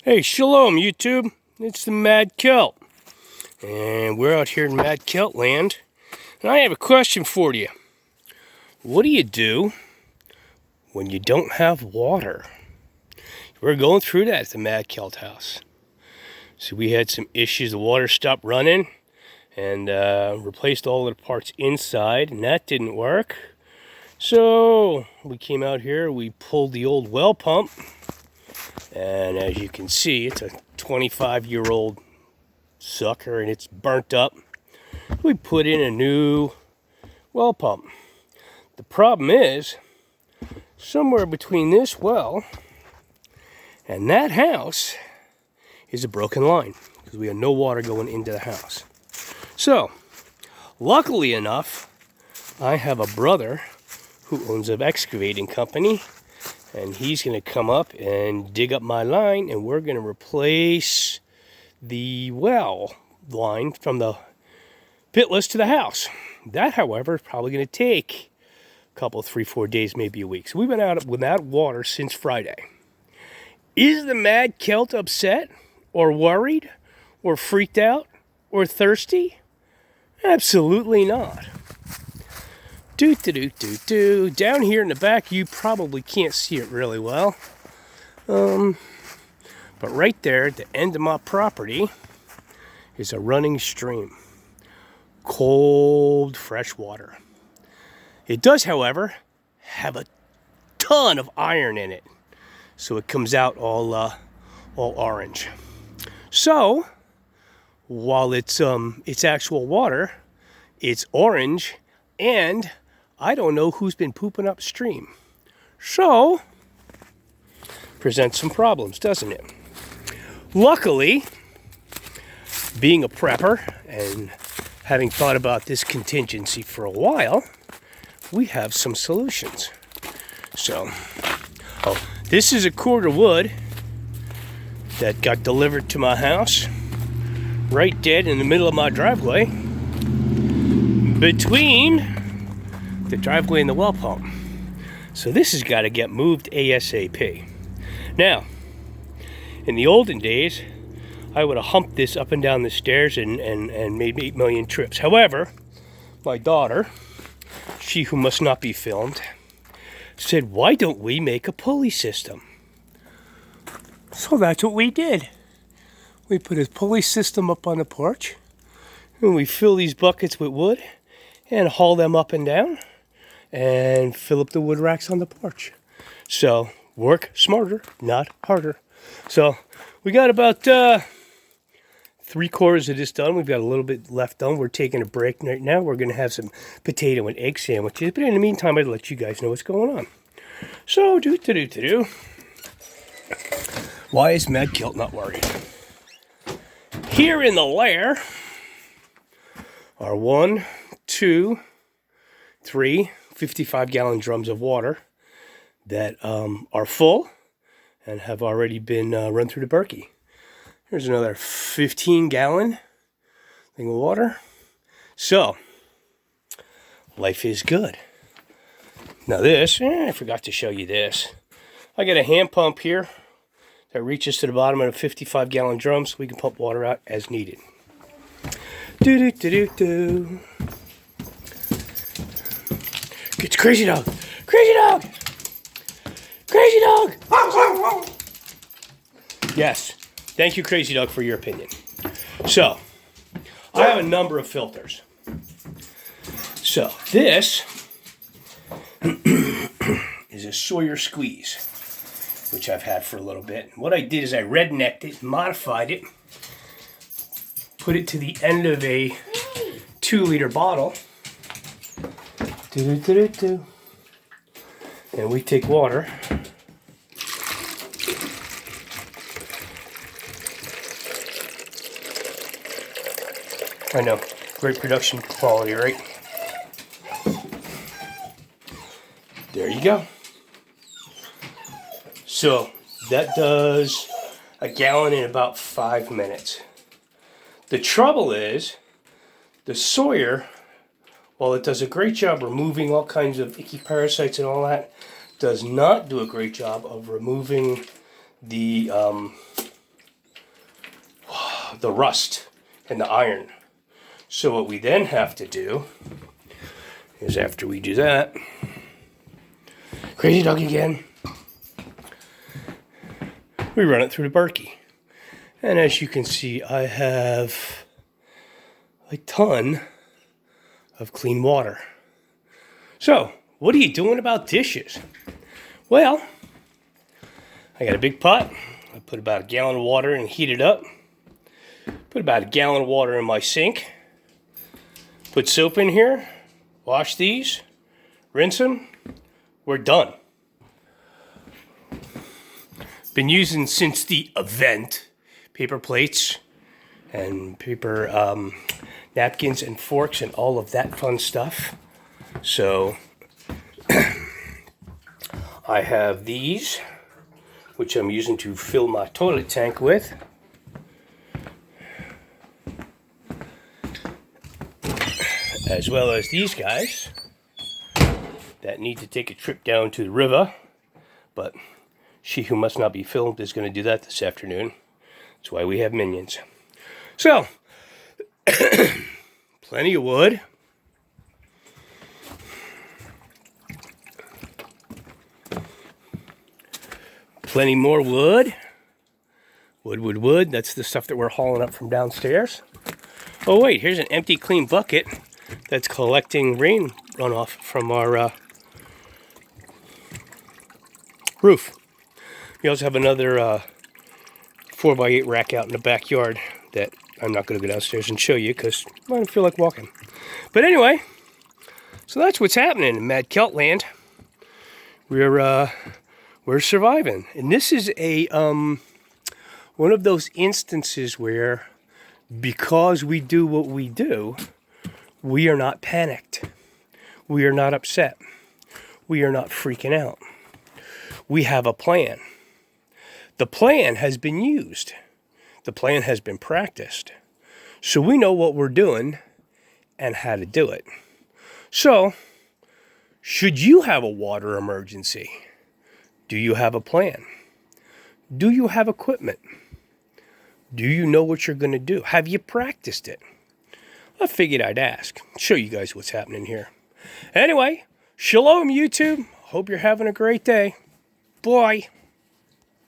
Hey, shalom, YouTube. It's the Mad Celt. And we're out here in Mad Celt land. And I have a question for you. What do you do when you don't have water? We're going through that at the Mad Celt house. So we had some issues. The water stopped running and replaced all of the parts inside, and that didn't work. So we came out here, we pulled the old well pump. And as you can see, it's a 25-year-old sucker and it's burnt up. We put in a new well pump. The problem is, somewhere between this well and that house is a broken line because we have no water going into the house. So, luckily enough, I have a brother who owns an excavating company. And he's going to come up and dig up my line, and we're going to replace the well line from the pitless to the house. That, however, is probably going to take a couple, 3-4 days, maybe a week. So we've been out without water since Friday. Is the Mad Celt upset, or worried, or freaked out, or thirsty? Absolutely not. Down here in the back, you probably can't see it really well. But right there at the end of my property is a running stream. Cold, fresh water. It does, however, have a ton of iron in it. So it comes out all orange. So, while it's actual water, it's orange, and I don't know who's been pooping upstream. So, presents some problems, doesn't it? Luckily, being a prepper and having thought about this contingency for a while, we have some solutions. So, this is a cord of wood that got delivered to my house, right dead in the middle of my driveway, between the driveway and the well pump. So this has got to get moved ASAP. Now, in the olden days, I would have humped this up and down the stairs and made 8 million trips. However, my daughter, she who must not be filmed, said, why don't we make a pulley system? So that's what we did. We put a pulley system up on the porch, and we fill these buckets with wood and haul them up and down and fill up the wood racks on the porch. So, work smarter, not harder. So, we got about 3/4 of this done. We've got a little bit left done. We're taking a break right now. We're going to have some potato and egg sandwiches. But in the meantime, I'd let you guys know what's going on. So, why is Mad Celt not worried? Here in the lair are 1, 2, 3 55-gallon drums of water that are full and have already been run through the Berkey. Here's another 15-gallon thing of water. So, life is good. Now this, I forgot to show you this. I got a hand pump here that reaches to the bottom of a 55-gallon drum so we can pump water out as needed. It's Crazy Dog! Crazy Dog! Crazy Dog! Yes. Thank you, Crazy Dog, for your opinion. So, I have a number of filters. So, this is a Sawyer Squeeze, which I've had for a little bit. What I did is I rednecked it, modified it, put it to the end of a 2-liter bottle. And we take water. I know, great production quality, right? There you go. So that does a gallon in about 5 minutes. The trouble is, the Sawyer, while it does a great job removing all kinds of icky parasites and all that, does not do a great job of removing the the rust and the iron. So what we then have to do is, after we do that, crazy dog again, we run it through the Berkey. And as you can see, I have a ton of clean water. So, what are you doing about dishes? Well, I got a big pot. I put about a gallon of water and heat it up. Put about a gallon of water in my sink. Put soap in here. Wash these. Rinse them. We're done. Been using since the event paper plates and paper napkins and forks and all of that fun stuff. So I have these, which I'm using to fill my toilet tank with. As well as these guys that need to take a trip down to the river, but she who must not be filmed is going to do that this afternoon. That's why we have minions. So, plenty of wood. Plenty more wood. Wood. That's the stuff that we're hauling up from downstairs. Oh wait, here's an empty clean bucket that's collecting rain runoff from our roof. We also have another 4x8 rack out in the backyard that I'm not going to go downstairs and show you because I don't feel like walking. But anyway, so that's what's happening in Mad Kelt Land. We're surviving, and this is a one of those instances where, because we do what we do, we are not panicked. We are not upset. We are not freaking out. We have a plan. The plan has been used. The plan has been practiced. So we know what we're doing and how to do it. So, should you have a water emergency? Do you have a plan? Do you have equipment? Do you know what you're going to do? Have you practiced it? I figured I'd ask. Show you guys what's happening here. Anyway, shalom YouTube. Hope you're having a great day. Bye.